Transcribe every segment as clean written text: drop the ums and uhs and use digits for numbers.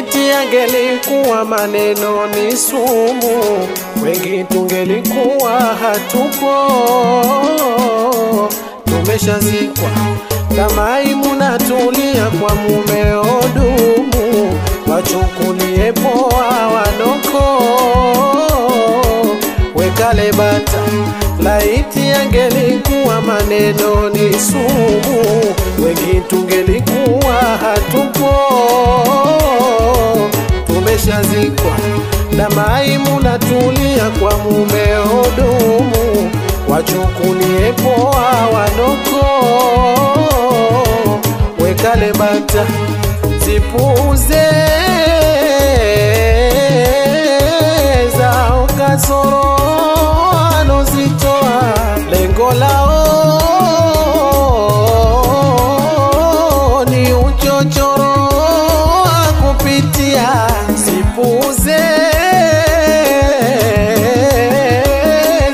laiti angelikuwa maneno ni sumu, wengi tungelikuwa hatupo. Tumeshazikwa kama imunatulia kwa mumeo dumu, wachukulie poa wanoko. Wekale bata, laiti angelikuwa maneno ni sumu, wengi tungelikuwa hatupo. Tumeshazikwa kama imunatulia kwa mumeo dumu, wachukulie poa wanoko. Wekale bata, zipuze zao kasoro anozitoa, lengo lao ni uchochoro kupitia. Zipuze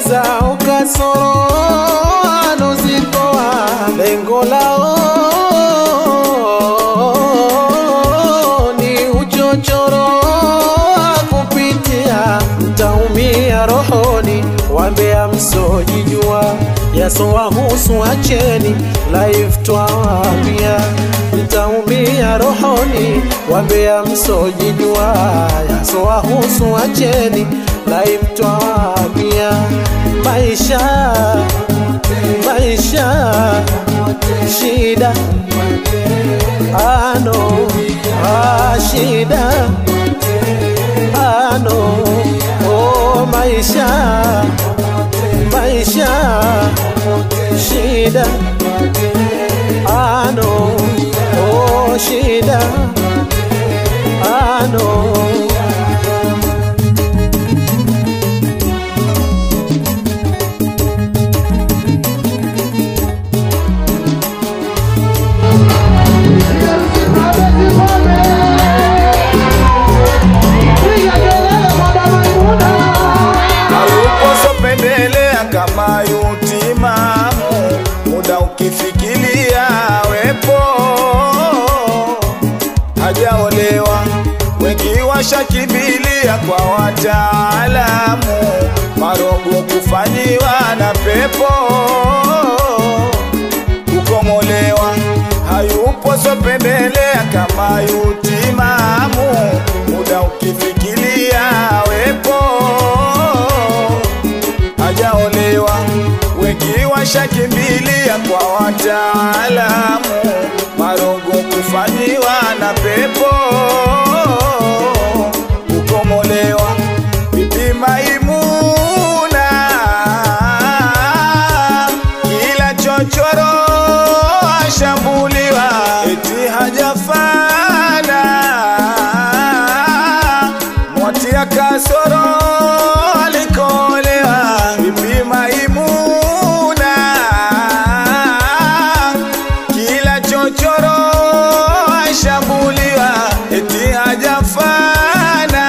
zao kasoro anozitoa, lengo lao ni uchochoro kupitia. Mtaumia rohoni, wambea msojijua, yasowahusu acheni, live twawambia. Mtaumia rohoni, wambea msojijua, yasowahusu acheni, live twawambia. Maisha, maisha, shida, ano, shida, ano, oh maisha, maisha, shida, ano, oh shida, ano. Kama yutimamu, muda ukifikiria wepo. Hajaolewa, wengi washakimbilia kwa wataalamu, marogo kufanyiwa na pepo. Kukomolewa, hayupo sopendelea kama yutimamu, muda ukifikiria wepo. Hajaolewa, wengi washakimbilia kwa wataalamu, marogo kufanyiwa na pepo. Kukomolewa, bibi Maimuna, kila chochoro ashambuliwa, eti hajafana, mwatia kasoro alikolewa. Bibi Maimuna, kila chochoro ashambuliwa, eti hajafana,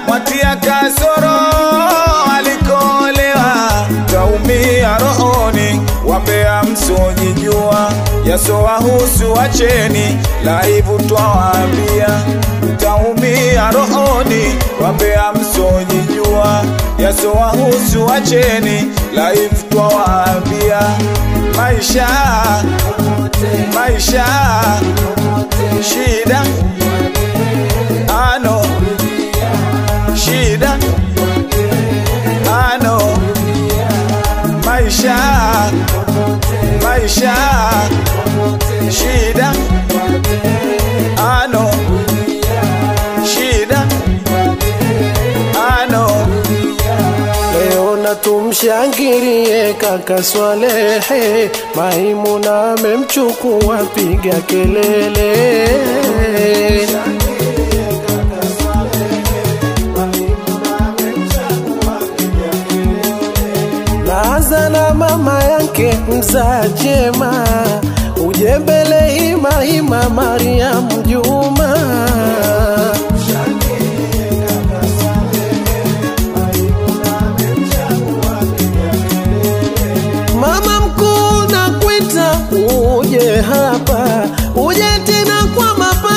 mwatia kasoro alikolewa. Taumia rohoni, wambea msojijua, yasowahusu acheni, live twawambia. Taumia rohoni, wambea msojijua, yasowahusu acheni, live twawambia. Maisha, maisha, shida, ano, shida, ano. Maisha, maisha, shida, ano, shida, ano. Leo na tumshangilie kaka Swalehe, Maimuna amemchukua, piga kelele. Naanza na mama yake mzaa Jema, ujembele hima hima Mariam Juma. Mama mkuu nakuita uje hapa, uje tena kwa mapa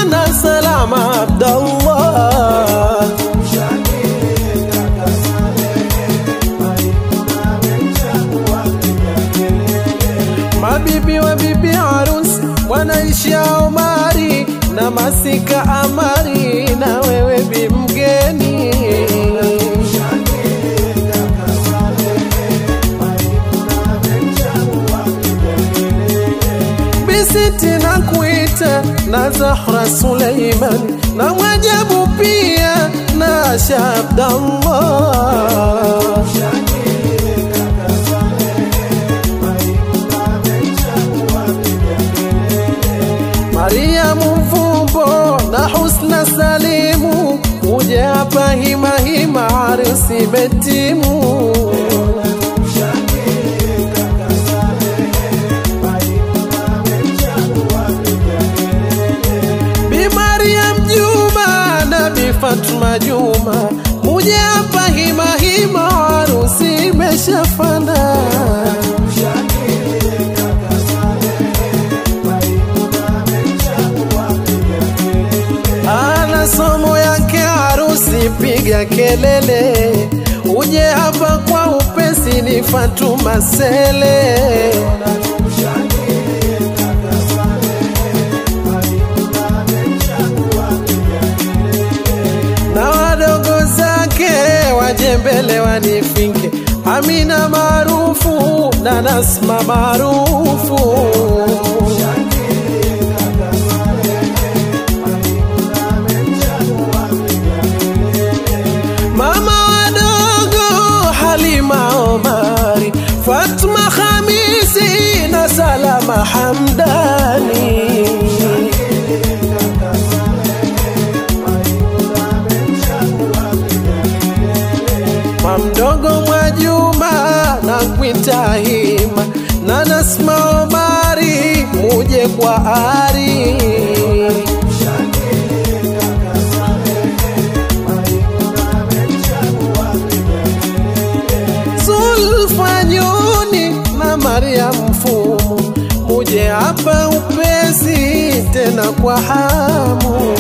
na Zahra Suleimani na Mwajabu pia na Shabdallah. Mariamu Mvumbo na Husna Salimu, uje hapa hima hima harusi betimu. Bi Mariam Juma na Bi Fatuma Juma, uje hapa hima hima harusi imeshafana. Somo yake harusi piga kelele, uje hapa kwa upesi ni Fatuma Sele. Na wadogo zake waje mbele wanifinke, Amina maarufu na Nasma maarufu. Fatuma Khamisi na Salama Hamdani. Mamdogo Mwajuma na Kwita Hima na Nasma Omari, muje kwa ari. Mariam Mfumu, muje hapa upesi tena kwa hamu.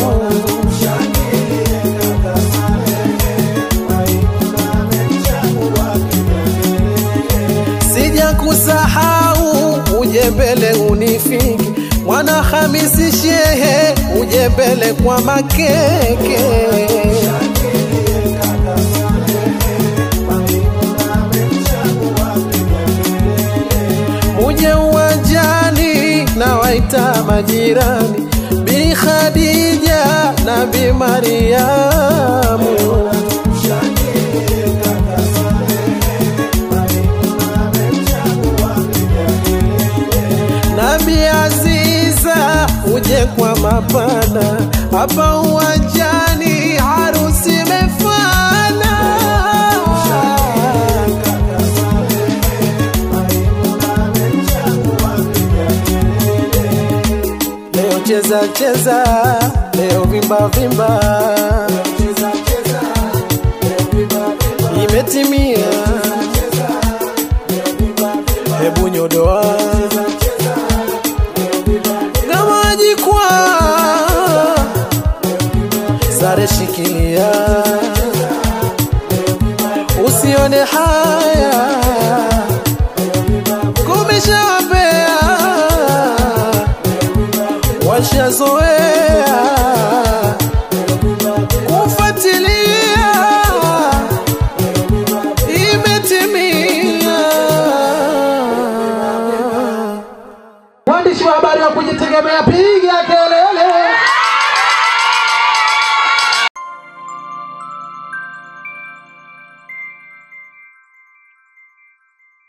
Sija kusahau, uje mbele unifiki, Mwana Hamisi Shehe, uje mbele kwa makeke. Uje uwanjani na waita majirani, Bi Khadija na Bi Mariamu. Na Bi Aziza, uje kwa mapana, hapa uwanjani harusi imefana. Cheza cheza, leo vimba vimba, imetimia, hebu nyodoa kama jikwa, sare shikilia, usione haya, kumesha wapea, washazoea kufuatilia, imetimia. Waandishi wa habari wa kujitegemea, piga kelele.